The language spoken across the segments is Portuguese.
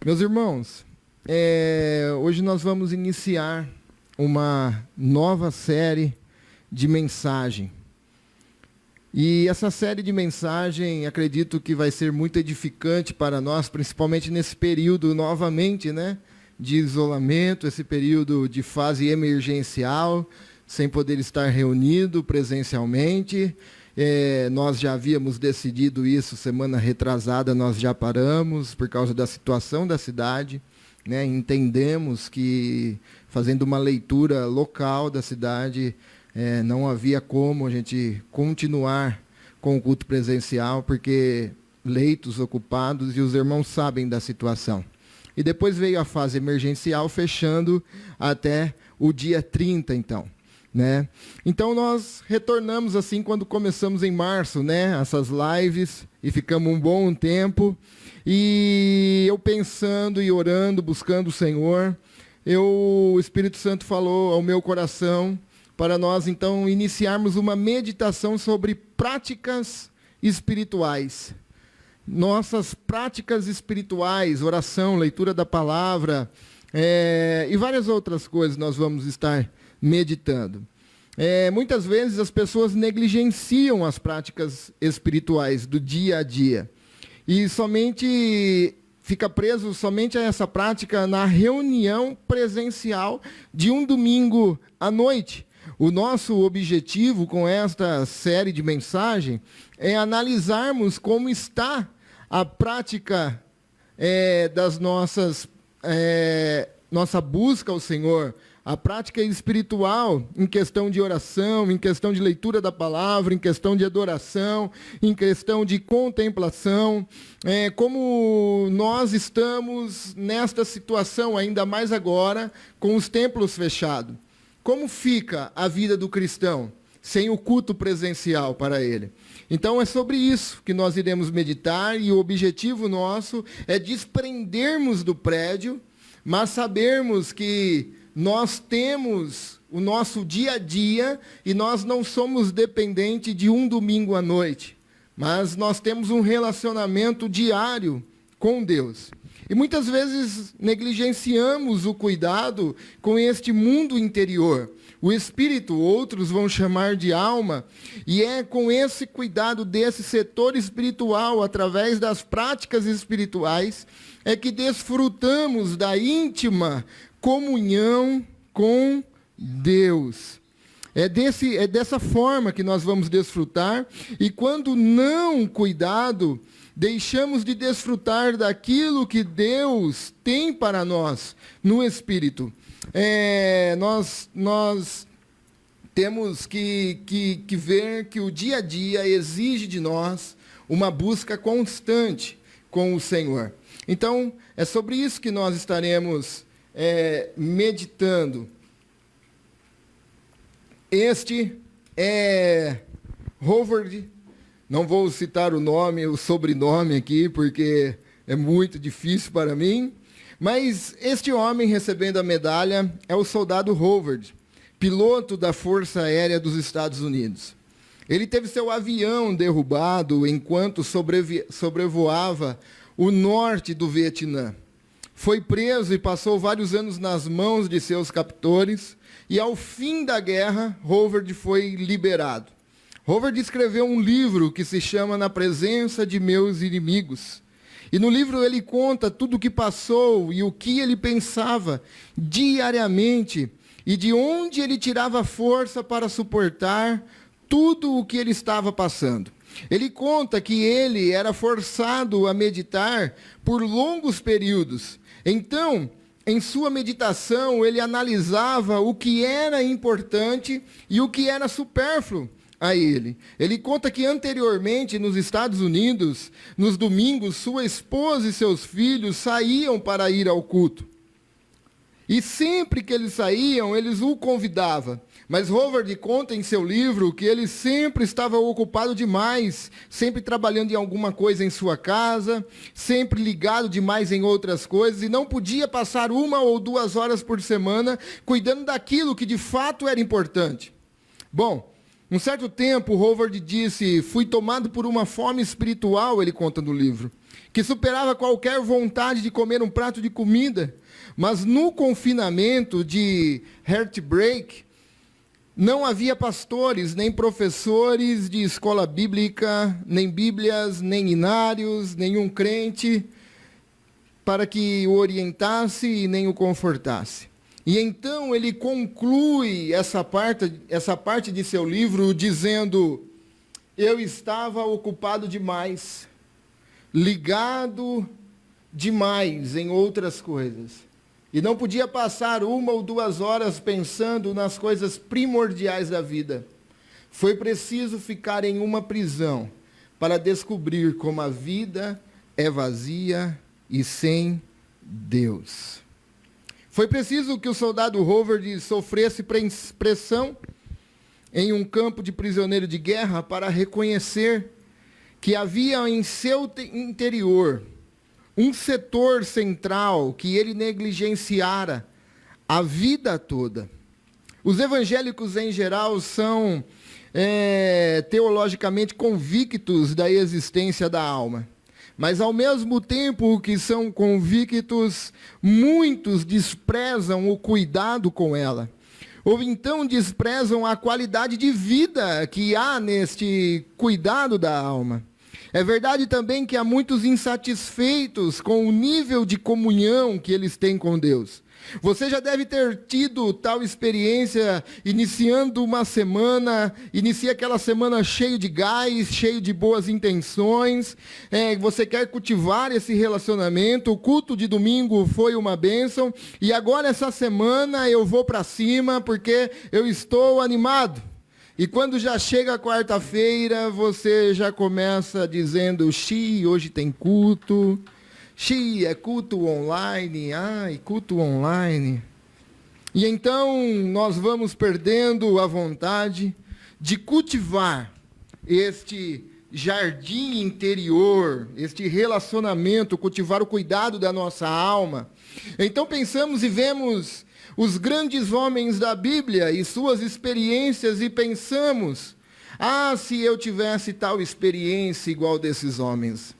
Meus irmãos, hoje nós vamos iniciar uma nova série de mensagem. E essa série de mensagem, acredito que vai ser muito edificante para nós, principalmente nesse período, novamente, de isolamento, esse período de fase emergencial, sem poder estar reunido presencialmente. Nós já havíamos decidido isso semana retrasada, nós já paramos por causa da situação da cidade. Entendemos que, fazendo uma leitura local da cidade, não havia como a gente continuar com o culto presencial, porque leitos ocupados e os irmãos sabem da situação. E depois veio a fase emergencial, fechando até o dia 30, então. Então nós retornamos assim quando começamos em março, essas lives, e ficamos um bom tempo. E eu pensando e orando, buscando o Senhor, o Espírito Santo falou ao meu coração para nós, então, iniciarmos uma meditação sobre práticas espirituais. Nossas práticas espirituais, oração, leitura da palavra, e várias outras coisas nós vamos estar meditando. Muitas vezes as pessoas negligenciam as práticas espirituais do dia a dia. E somente fica preso somente a essa prática na reunião presencial de um domingo à noite. O nosso objetivo com esta série de mensagem é analisarmos como está a prática das nossa busca ao Senhor, a prática espiritual em questão de oração, em questão de leitura da palavra, em questão de adoração, em questão de contemplação, como nós estamos nesta situação, ainda mais agora, com os templos fechados. Como fica a vida do cristão sem o culto presencial para ele? Então é sobre isso que nós iremos meditar, e o objetivo nosso é desprendermos do prédio, mas sabermos que nós temos o nosso dia a dia e nós não somos dependentes de um domingo à noite, mas nós temos um relacionamento diário com Deus. E muitas vezes negligenciamos o cuidado com este mundo interior. O espírito, outros vão chamar de alma, e é com esse cuidado desse setor espiritual, através das práticas espirituais, é que desfrutamos da íntima comunhão com Deus. É dessa forma que nós vamos desfrutar, e quando não cuidado, deixamos de desfrutar daquilo que Deus tem para nós no Espírito. Nós temos que ver que o dia a dia exige de nós uma busca constante com o Senhor. Então, é sobre isso que nós estaremos meditando. Este é Howard. Não vou citar o sobrenome aqui, porque é muito difícil para mim. Mas este homem recebendo a medalha é o soldado Howard, piloto da Força Aérea dos Estados Unidos. Ele teve seu avião derrubado enquanto sobrevoava o norte do Vietnã. Foi preso e passou vários anos nas mãos de seus captores, e ao fim da guerra, Howard foi liberado. Howard escreveu um livro que se chama Na Presença de Meus Inimigos. E no livro ele conta tudo o que passou e o que ele pensava diariamente, e de onde ele tirava força para suportar tudo o que ele estava passando. Ele conta que ele era forçado a meditar por longos períodos. Então, em sua meditação, ele analisava o que era importante e o que era supérfluo a ele. Ele conta que anteriormente, nos Estados Unidos, nos domingos, sua esposa e seus filhos saíam para ir ao culto. E sempre que eles saíam, eles o convidavam. Mas Howard conta em seu livro que ele sempre estava ocupado demais, sempre trabalhando em alguma coisa em sua casa, sempre ligado demais em outras coisas, e não podia passar 1 ou 2 horas por semana cuidando daquilo que de fato era importante. Bom, um certo tempo, Howard disse: fui tomado por uma fome espiritual, ele conta no livro, que superava qualquer vontade de comer um prato de comida. Mas no confinamento de Heartbreak, não havia pastores, nem professores de escola bíblica, nem bíblias, nem inários, nenhum crente para que o orientasse e nem o confortasse. E então ele conclui essa parte de seu livro dizendo: eu estava ocupado demais, ligado demais em outras coisas. E não podia passar 1 ou 2 horas pensando nas coisas primordiais da vida. Foi preciso ficar em uma prisão para descobrir como a vida é vazia e sem Deus. Foi preciso que o soldado Howard sofresse pressão em um campo de prisioneiro de guerra para reconhecer que havia em seu interior um setor central que ele negligenciara a vida toda. Os evangélicos, em geral, são teologicamente convictos da existência da alma. Mas, ao mesmo tempo que são convictos, muitos desprezam o cuidado com ela. Ou então desprezam a qualidade de vida que há neste cuidado da alma. É verdade também que há muitos insatisfeitos com o nível de comunhão que eles têm com Deus. Você já deve ter tido tal experiência iniciando uma semana, inicia aquela semana cheio de gás, cheio de boas intenções, você quer cultivar esse relacionamento, o culto de domingo foi uma bênção, e agora essa semana eu vou para cima porque eu estou animado. E quando já chega a quarta-feira, você já começa dizendo: "Xi, hoje tem culto. Xi, é culto online. Ai, culto online." E então nós vamos perdendo a vontade de cultivar este jardim interior, este relacionamento, cultivar o cuidado da nossa alma. Então pensamos e vemos os grandes homens da Bíblia e suas experiências e pensamos: se eu tivesse tal experiência igual desses homens.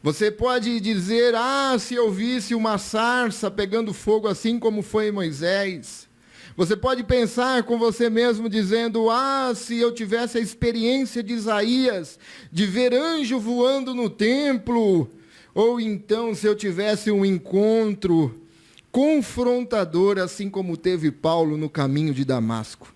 Você pode dizer: se eu visse uma sarça pegando fogo assim como foi Moisés. Você pode pensar com você mesmo dizendo: se eu tivesse a experiência de Isaías, de ver anjo voando no templo. Ou então, se eu tivesse um encontro confrontador, assim como teve Paulo no caminho de Damasco.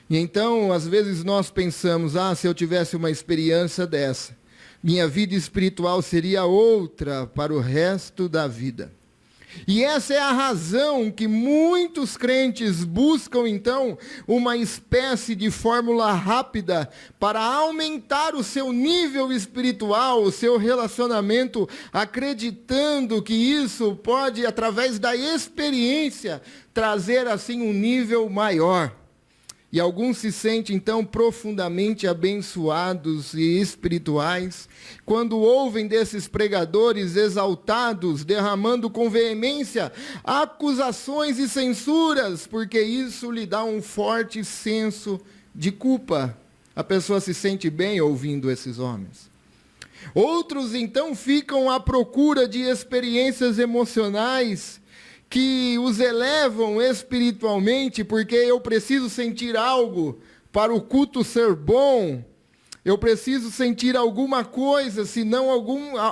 E então, às vezes nós pensamos: se eu tivesse uma experiência dessa, minha vida espiritual seria outra para o resto da vida. E essa é a razão que muitos crentes buscam, então, uma espécie de fórmula rápida para aumentar o seu nível espiritual, o seu relacionamento, acreditando que isso pode, através da experiência, trazer assim um nível maior. E alguns se sentem, então, profundamente abençoados e espirituais quando ouvem desses pregadores exaltados, derramando com veemência acusações e censuras, porque isso lhe dá um forte senso de culpa. A pessoa se sente bem ouvindo esses homens. Outros, então, ficam à procura de experiências emocionais que os elevam espiritualmente, porque eu preciso sentir algo para o culto ser bom, eu preciso sentir alguma coisa, senão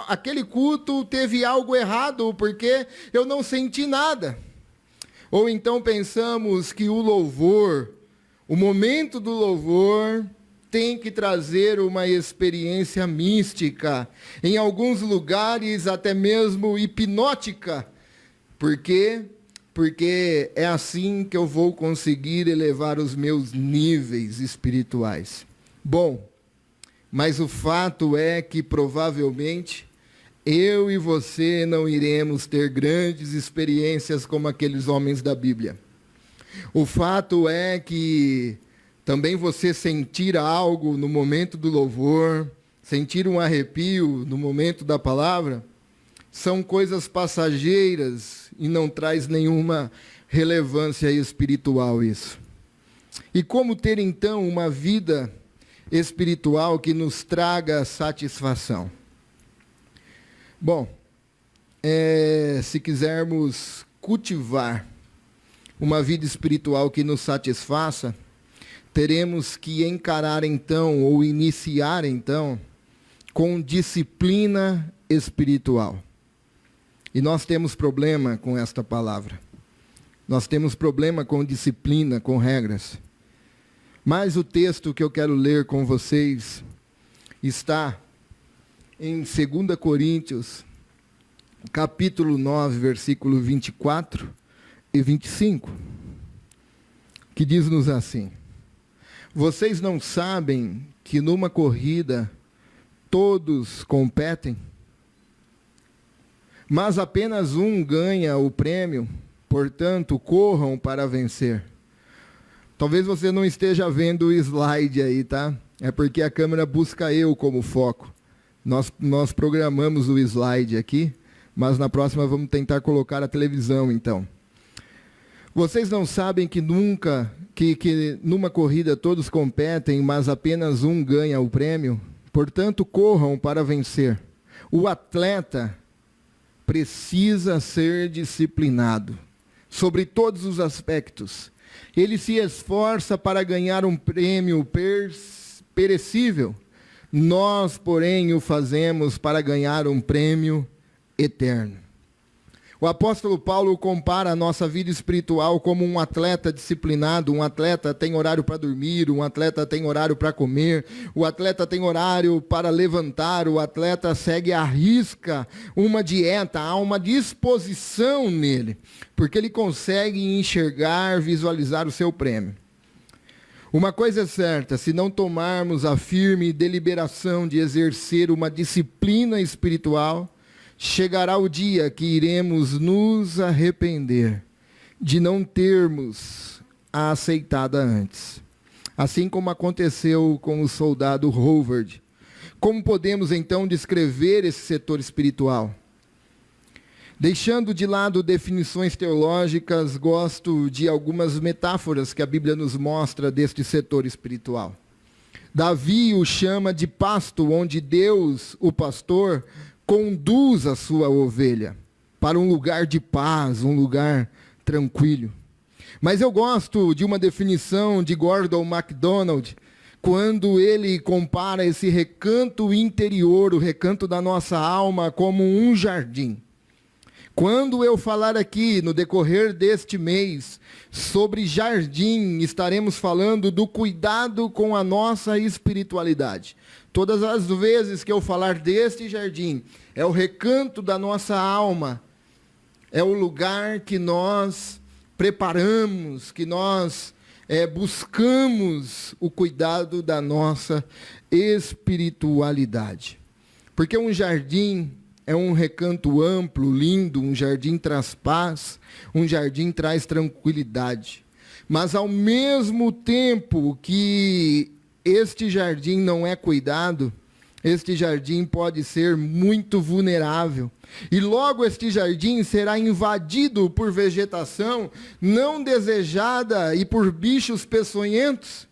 aquele culto teve algo errado, porque eu não senti nada. Ou então pensamos que o louvor, o momento do louvor, tem que trazer uma experiência mística, em alguns lugares até mesmo hipnótica. Por quê? Porque é assim que eu vou conseguir elevar os meus níveis espirituais. Bom, mas o fato é que provavelmente eu e você não iremos ter grandes experiências como aqueles homens da Bíblia. O fato é que também você sentir algo no momento do louvor, sentir um arrepio no momento da palavra, são coisas passageiras e não traz nenhuma relevância espiritual isso. E como ter então uma vida espiritual que nos traga satisfação? Bom, se quisermos cultivar uma vida espiritual que nos satisfaça, teremos que encarar então, ou iniciar então, com disciplina espiritual. E nós temos problema com esta palavra. Nós temos problema com disciplina, com regras. Mas o texto que eu quero ler com vocês está em 2 Coríntios, capítulo 9, versículo 24 e 25, que diz-nos assim: vocês não sabem que numa corrida todos competem, mas apenas um ganha o prêmio, portanto, corram para vencer. Talvez você não esteja vendo o slide aí, tá? É porque a câmera busca eu como foco. Nós programamos o slide aqui, mas na próxima vamos tentar colocar a televisão, então. Vocês não sabem que numa corrida todos competem, mas apenas um ganha o prêmio? Portanto, corram para vencer. O atleta precisa ser disciplinado sobre todos os aspectos. Ele se esforça para ganhar um prêmio perecível. Nós, porém, o fazemos para ganhar um prêmio eterno. O apóstolo Paulo compara a nossa vida espiritual como um atleta disciplinado. Um atleta tem horário para dormir, um atleta tem horário para comer, o atleta tem horário para levantar, o atleta segue à risca uma dieta, há uma disposição nele, porque ele consegue enxergar, visualizar o seu prêmio. Uma coisa é certa, se não tomarmos a firme deliberação de exercer uma disciplina espiritual, chegará o dia que iremos nos arrepender de não termos a aceitada antes. Assim como aconteceu com o soldado Howard. Como podemos então descrever esse setor espiritual? Deixando de lado definições teológicas, gosto de algumas metáforas que a Bíblia nos mostra deste setor espiritual. Davi o chama de pasto, onde Deus, o pastor, conduz a sua ovelha para um lugar de paz, um lugar tranquilo. Mas eu gosto de uma definição de Gordon MacDonald, quando ele compara esse recanto interior, o recanto da nossa alma, como um jardim. Quando eu falar aqui, no decorrer deste mês, sobre jardim, estaremos falando do cuidado com a nossa espiritualidade. Todas as vezes que eu falar deste jardim, é o recanto da nossa alma, é o lugar que nós preparamos, que nós buscamos o cuidado da nossa espiritualidade. Porque um jardim é um recanto amplo, lindo, um jardim traz paz, um jardim traz tranquilidade. Mas ao mesmo tempo que este jardim não é cuidado, este jardim pode ser muito vulnerável. E logo este jardim será invadido por vegetação não desejada e por bichos peçonhentos,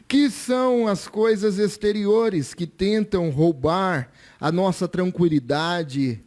que são as coisas exteriores que tentam roubar a nossa tranquilidade.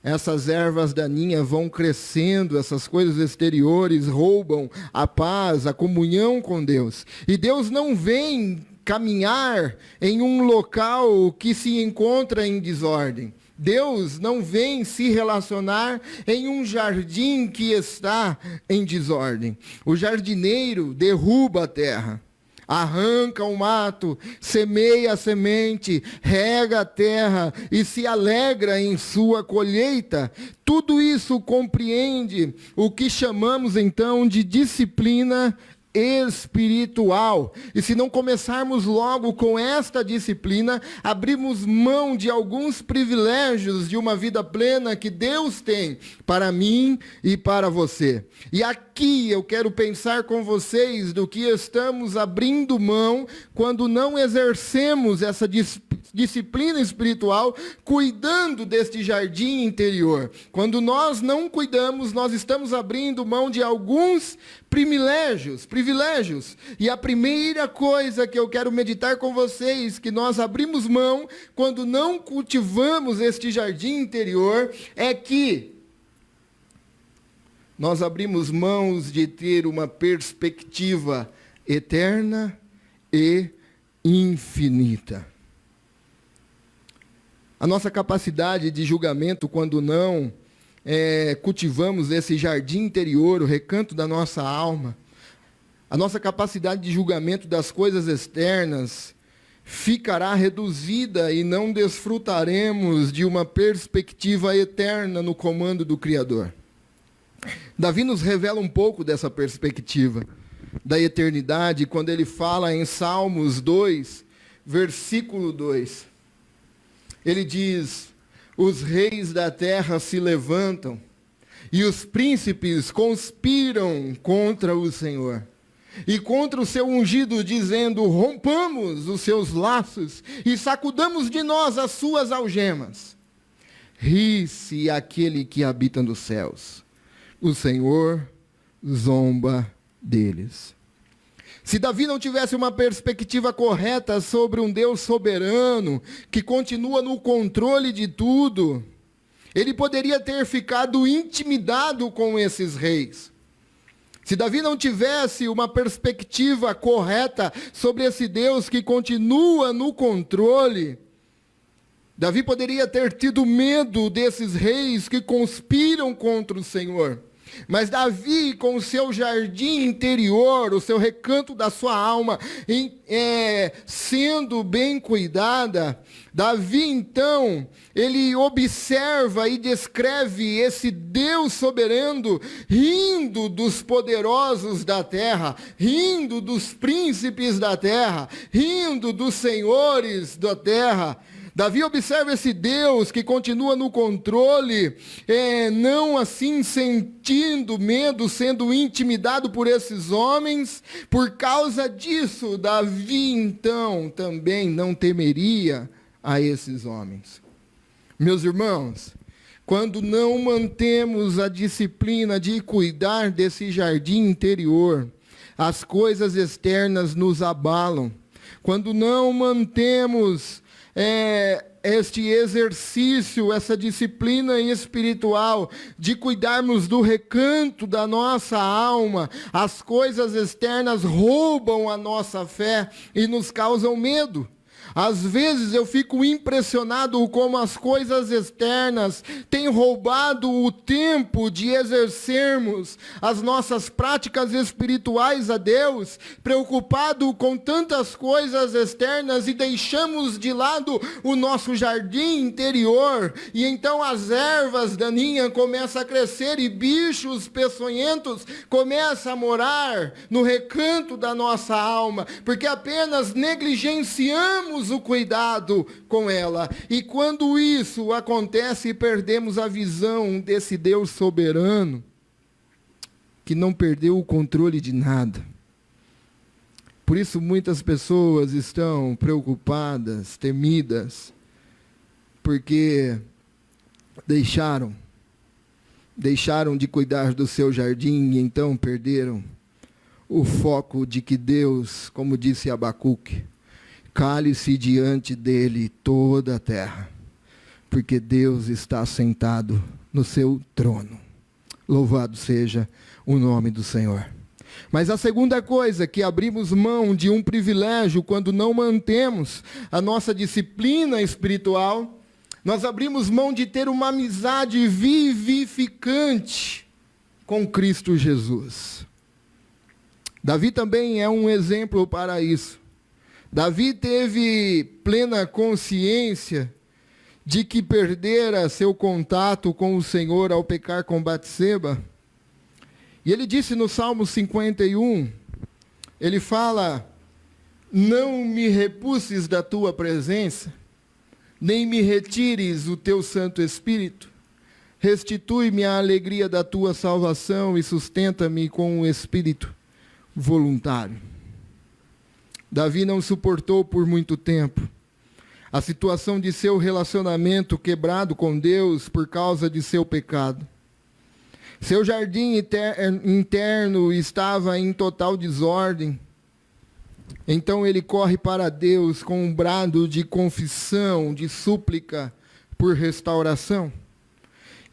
Essas ervas daninhas vão crescendo, essas coisas exteriores roubam a paz, a comunhão com Deus. E Deus não vem caminhar em um local que se encontra em desordem. Deus não vem se relacionar em um jardim que está em desordem. O jardineiro derruba a terra, arranca o mato, semeia a semente, rega a terra e se alegra em sua colheita. Tudo isso compreende o que chamamos então de disciplina espiritual. E se não começarmos logo com esta disciplina, abrimos mão de alguns privilégios de uma vida plena que Deus tem para mim e para você. E aqui eu quero pensar com vocês do que estamos abrindo mão quando não exercemos essa disciplina espiritual, cuidando deste jardim interior. Quando nós não cuidamos, nós estamos abrindo mão de alguns privilégios. E a primeira coisa que eu quero meditar com vocês, que nós abrimos mão quando não cultivamos este jardim interior, é que nós abrimos mãos de ter uma perspectiva eterna e infinita. A nossa capacidade de julgamento, quando não cultivamos esse jardim interior, o recanto da nossa alma, a nossa capacidade de julgamento das coisas externas ficará reduzida e não desfrutaremos de uma perspectiva eterna no comando do Criador. Davi nos revela um pouco dessa perspectiva da eternidade, quando ele fala em Salmos 2, versículo 2. Ele diz: os reis da terra se levantam, e os príncipes conspiram contra o Senhor, e contra o seu ungido, dizendo: rompamos os seus laços, e sacudamos de nós as suas algemas. Ri-se aquele que habita nos céus, o Senhor zomba deles. Se Davi não tivesse uma perspectiva correta sobre um Deus soberano, que continua no controle de tudo, ele poderia ter ficado intimidado com esses reis. Se Davi não tivesse uma perspectiva correta sobre esse Deus que continua no controle, Davi poderia ter tido medo desses reis que conspiram contra o Senhor. Mas Davi, com o seu jardim interior, o seu recanto da sua alma, sendo bem cuidada, Davi, então, ele observa e descreve esse Deus soberano, rindo dos poderosos da terra, rindo dos príncipes da terra, rindo dos senhores da terra. Davi observa esse Deus que continua no controle, não assim sentindo medo, sendo intimidado por esses homens. Por causa disso, Davi então também não temeria a esses homens. Meus irmãos, quando não mantemos a disciplina de cuidar desse jardim interior, as coisas externas nos abalam. Quando não mantemos este exercício, essa disciplina espiritual de cuidarmos do recanto da nossa alma, as coisas externas roubam a nossa fé e nos causam medo. Às vezes eu fico impressionado como as coisas externas têm roubado o tempo de exercermos as nossas práticas espirituais a Deus, preocupado com tantas coisas externas, e deixamos de lado o nosso jardim interior, e então as ervas daninhas começam a crescer e bichos peçonhentos começam a morar no recanto da nossa alma, porque apenas negligenciamos o cuidado com ela. E quando isso acontece, perdemos a visão desse Deus soberano, que não perdeu o controle de nada. Por isso muitas pessoas estão preocupadas, temidas, porque deixaram de cuidar do seu jardim e então perderam o foco de que Deus, como disse Abacuque, cale-se diante dele toda a terra, porque Deus está sentado no seu trono. Louvado seja o nome do Senhor. Mas a segunda coisa, que abrimos mão de um privilégio quando não mantemos a nossa disciplina espiritual, nós abrimos mão de ter uma amizade vivificante com Cristo Jesus. Davi também é um exemplo para isso. Davi teve plena consciência de que perdera seu contato com o Senhor ao pecar com Batseba. E ele disse no Salmo 51, ele fala: não me repulses da tua presença, nem me retires o teu Santo Espírito. Restitui-me a alegria da tua salvação e sustenta-me com um espírito voluntário. Davi não suportou por muito tempo a situação de seu relacionamento quebrado com Deus por causa de seu pecado. Seu jardim interno estava em total desordem. Então ele corre para Deus com um brado de confissão, de súplica por restauração.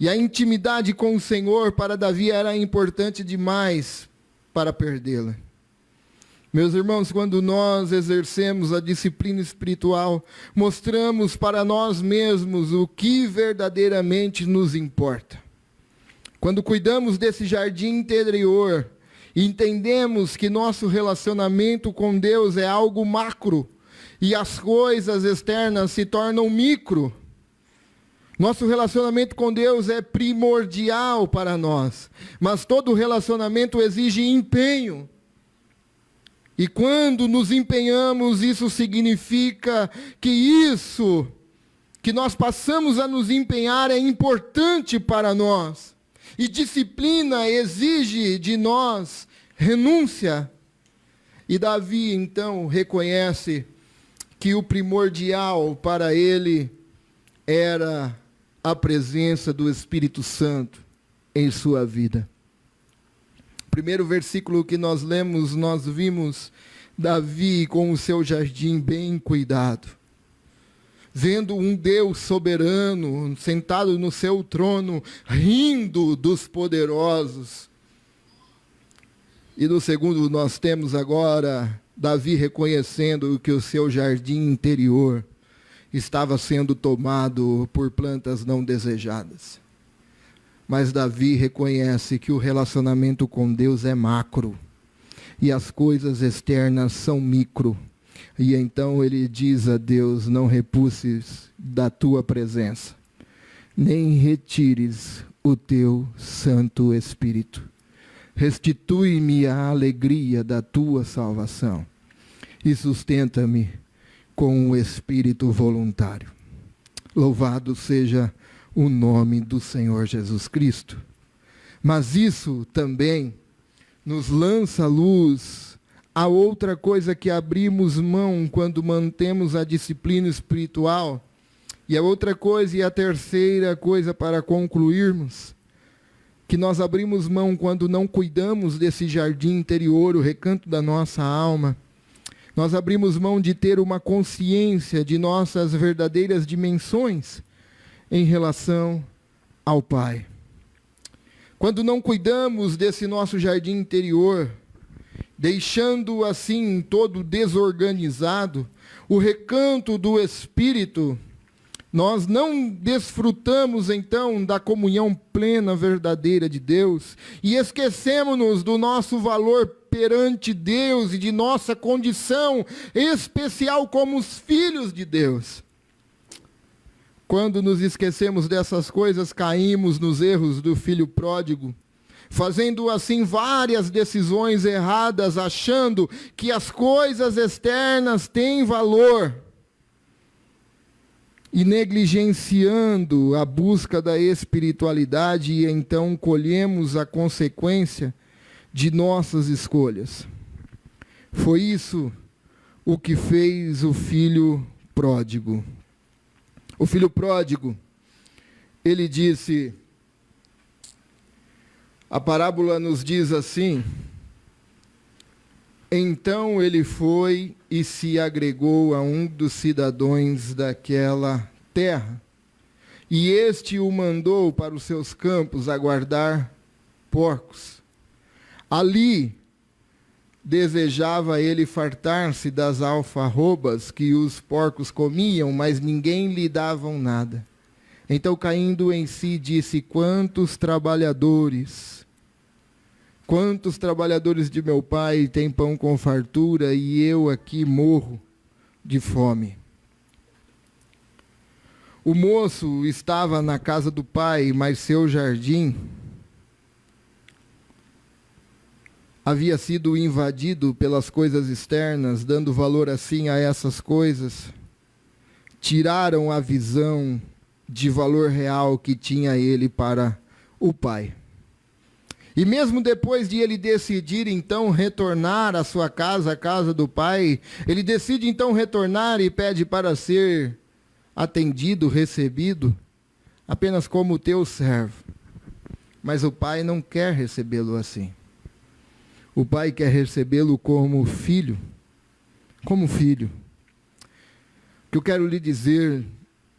E a intimidade com o Senhor para Davi era importante demais para perdê-la. Meus irmãos, quando nós exercemos a disciplina espiritual, mostramos para nós mesmos o que verdadeiramente nos importa. Quando cuidamos desse jardim interior, entendemos que nosso relacionamento com Deus é algo macro e as coisas externas se tornam micro. Nosso relacionamento com Deus é primordial para nós, mas todo relacionamento exige empenho. E quando nos empenhamos, isso significa que isso que nós passamos a nos empenhar é importante para nós. E disciplina exige de nós renúncia. E Davi, então, reconhece que o primordial para ele era a presença do Espírito Santo em sua vida. Primeiro versículo que nós lemos, nós vimos Davi com o seu jardim bem cuidado, vendo um Deus soberano, sentado no seu trono, rindo dos poderosos. E no segundo nós temos agora Davi reconhecendo que o seu jardim interior estava sendo tomado por plantas não desejadas. Mas Davi reconhece que o relacionamento com Deus é macro e as coisas externas são micro. E então ele diz a Deus: não repulses da tua presença, nem retires o teu Santo Espírito. Restitui-me a alegria da tua salvação e sustenta-me com o espírito voluntário. Louvado seja o nome do Senhor Jesus Cristo. Mas isso também nos lança luz a outra coisa que abrimos mão quando mantemos a disciplina espiritual. E a outra coisa, e a terceira coisa para concluirmos, que nós abrimos mão quando não cuidamos desse jardim interior, o recanto da nossa alma. Nós abrimos mão de ter uma consciência de nossas verdadeiras dimensões em relação ao Pai. Quando não cuidamos desse nosso jardim interior, deixando assim todo desorganizado, o recanto do Espírito, nós não desfrutamos então da comunhão plena, verdadeira de Deus, e esquecemos-nos do nosso valor perante Deus e de nossa condição especial como os filhos de Deus. Quando nos esquecemos dessas coisas, caímos nos erros do filho pródigo, fazendo assim várias decisões erradas, achando que as coisas externas têm valor e negligenciando a busca da espiritualidade, e então colhemos a consequência de nossas escolhas. Foi isso o que fez o filho pródigo. O filho pródigo, ele disse, a parábola nos diz assim: então ele foi e se agregou a um dos cidadãos daquela terra, e este o mandou para os seus campos a guardar porcos. Ali desejava ele fartar-se das alfarrobas que os porcos comiam, mas ninguém lhe dava nada. Então, caindo em si, disse: quantos trabalhadores de meu pai têm pão com fartura, e eu aqui morro de fome. O moço estava na casa do pai, mas seu jardim havia sido invadido pelas coisas externas, dando valor assim a essas coisas. Tiraram a visão de valor real que tinha ele para o pai. E mesmo depois de ele decidir então retornar à sua casa, a casa do pai, ele decide então retornar e pede para ser atendido, recebido, apenas como teu servo. Mas o Pai não quer recebê-lo assim. O Pai quer recebê-lo como filho. Como filho. O que eu quero lhe dizer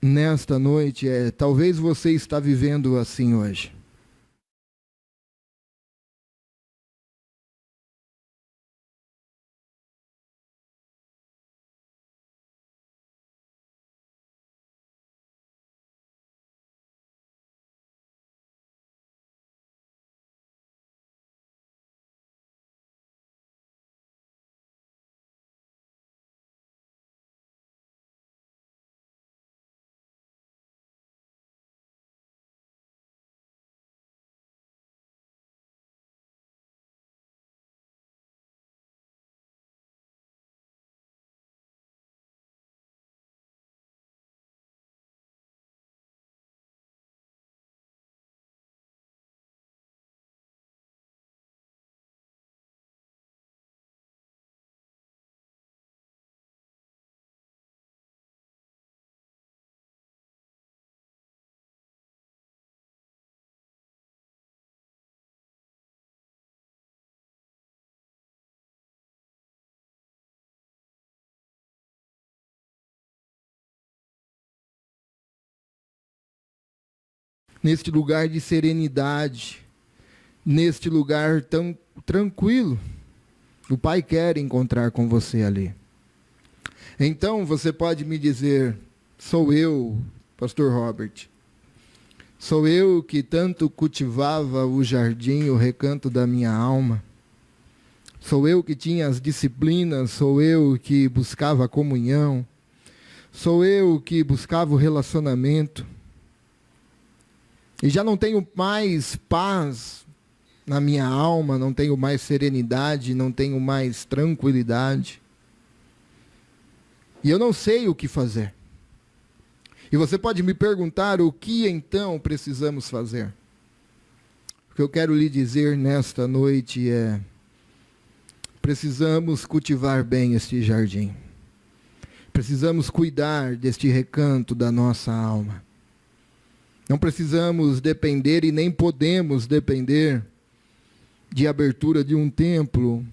nesta noite é, talvez você está vivendo assim hoje. Neste lugar de serenidade, neste lugar tão tranquilo, o Pai quer encontrar com você ali. Então você pode me dizer, sou eu, pastor Robert, sou eu que tanto cultivava o jardim, o recanto da minha alma, sou eu que tinha as disciplinas, sou eu que buscava a comunhão, sou eu que buscava o relacionamento, e já não tenho mais paz na minha alma, não tenho mais serenidade, não tenho mais tranquilidade. E eu não sei o que fazer. E você pode me perguntar o que então precisamos fazer. O que eu quero lhe dizer nesta noite é: precisamos cultivar bem este jardim. Precisamos cuidar deste recanto da nossa alma. Não precisamos depender e nem podemos depender de abertura de um templo.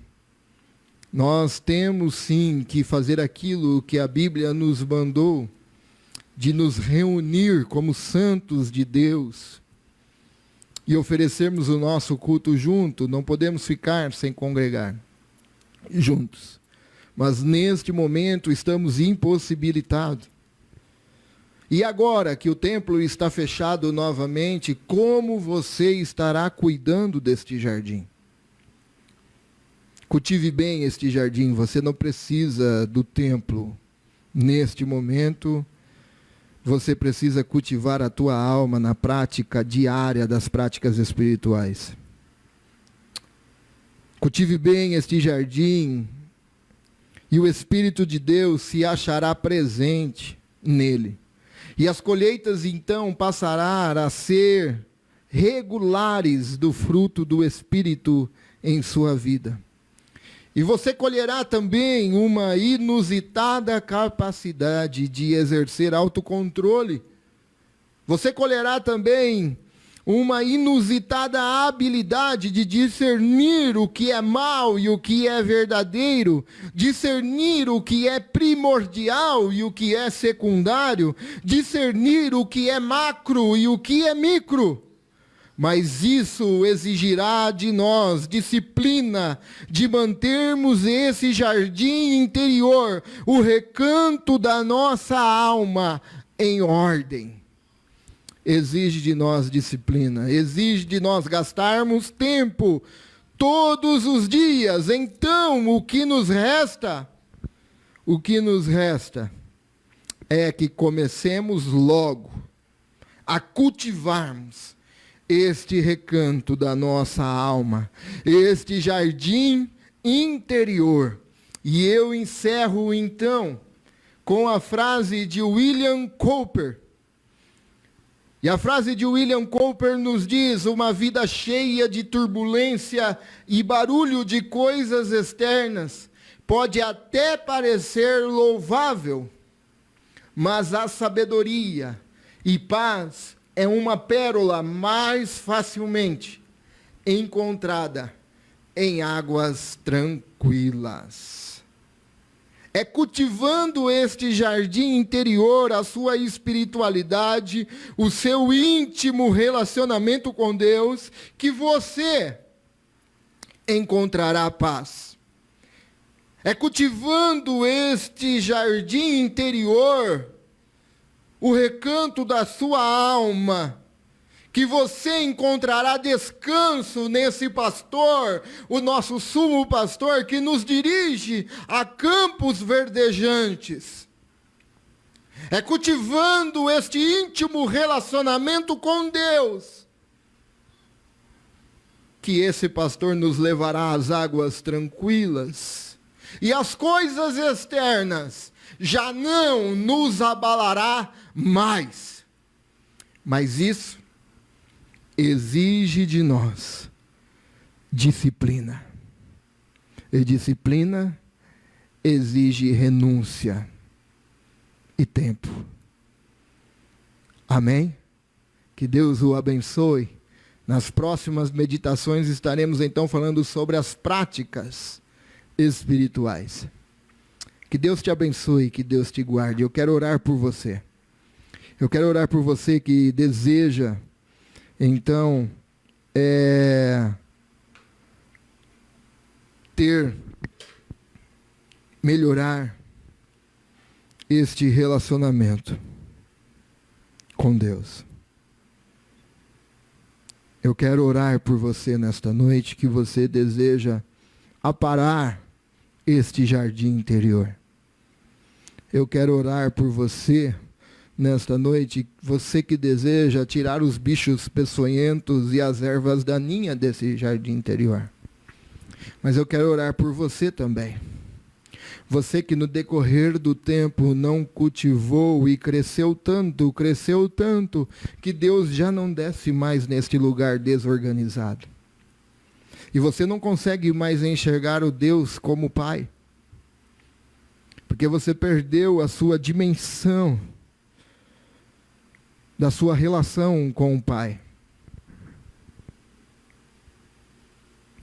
Nós temos sim que fazer aquilo que a Bíblia nos mandou, de nos reunir como santos de Deus e oferecermos o nosso culto junto. Não podemos ficar sem congregar juntos. Mas neste momento estamos impossibilitados. E agora que o templo está fechado novamente, como você estará cuidando deste jardim? Cultive bem este jardim, você não precisa do templo. Neste momento, você precisa cultivar a tua alma na prática diária das práticas espirituais. Cultive bem este jardim, e o Espírito de Deus se achará presente nele. E as colheitas então passarão a ser regulares do fruto do Espírito em sua vida. E você colherá também uma inusitada capacidade de exercer autocontrole. Você colherá também uma inusitada habilidade de discernir o que é mal e o que é verdadeiro, discernir o que é primordial e o que é secundário, discernir o que é macro e o que é micro. Mas isso exigirá de nós disciplina, de mantermos esse jardim interior, o recanto da nossa alma, em ordem. Exige de nós disciplina, exige de nós gastarmos tempo todos os dias. Então, o que nos resta é que comecemos logo a cultivarmos este recanto da nossa alma, este jardim interior. E eu encerro então com a frase de William Cowper. E a frase de William Cowper nos diz: uma vida cheia de turbulência e barulho de coisas externas pode até parecer louvável, mas a sabedoria e paz é uma pérola mais facilmente encontrada em águas tranquilas. É cultivando este jardim interior, a sua espiritualidade, o seu íntimo relacionamento com Deus, que você encontrará paz. É cultivando este jardim interior, o recanto da sua alma, que você encontrará descanso nesse pastor, o nosso sumo pastor, que nos dirige a campos verdejantes. É cultivando este íntimo relacionamento com Deus, que esse pastor nos levará às águas tranquilas, e as coisas externas já não nos abalará mais. Mas isso exige de nós disciplina. E disciplina exige renúncia e tempo. Amém? Que Deus o abençoe. Nas próximas meditações estaremos então falando sobre as práticas espirituais. Que Deus te abençoe, que Deus te guarde. Eu quero orar por você. Eu quero orar por você que deseja, então, melhorar este relacionamento com Deus. Eu quero orar por você nesta noite, que você deseja aparar este jardim interior. Eu quero orar por você nesta noite, você que deseja tirar os bichos peçonhentos e as ervas daninhas desse jardim interior. Mas eu quero orar por você também. Você que no decorrer do tempo não cultivou e cresceu tanto, que Deus já não desce mais neste lugar desorganizado. E você não consegue mais enxergar o Deus como Pai. Porque você perdeu a sua dimensão da sua relação com o Pai.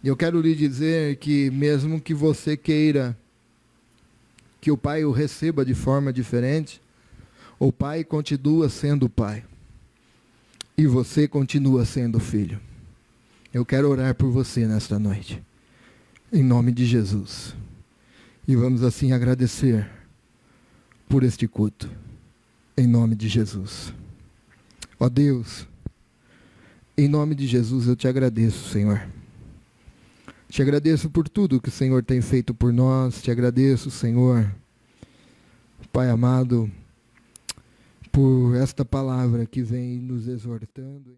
E eu quero lhe dizer que mesmo que você queira que o Pai o receba de forma diferente, o Pai continua sendo Pai. E você continua sendo filho. Eu quero orar por você nesta noite, em nome de Jesus. E vamos assim agradecer por este culto, em nome de Jesus. Ó Deus, em nome de Jesus eu te agradeço, Senhor. Te agradeço por tudo que o Senhor tem feito por nós. Te agradeço, Senhor, Pai amado, por esta palavra que vem nos exortando.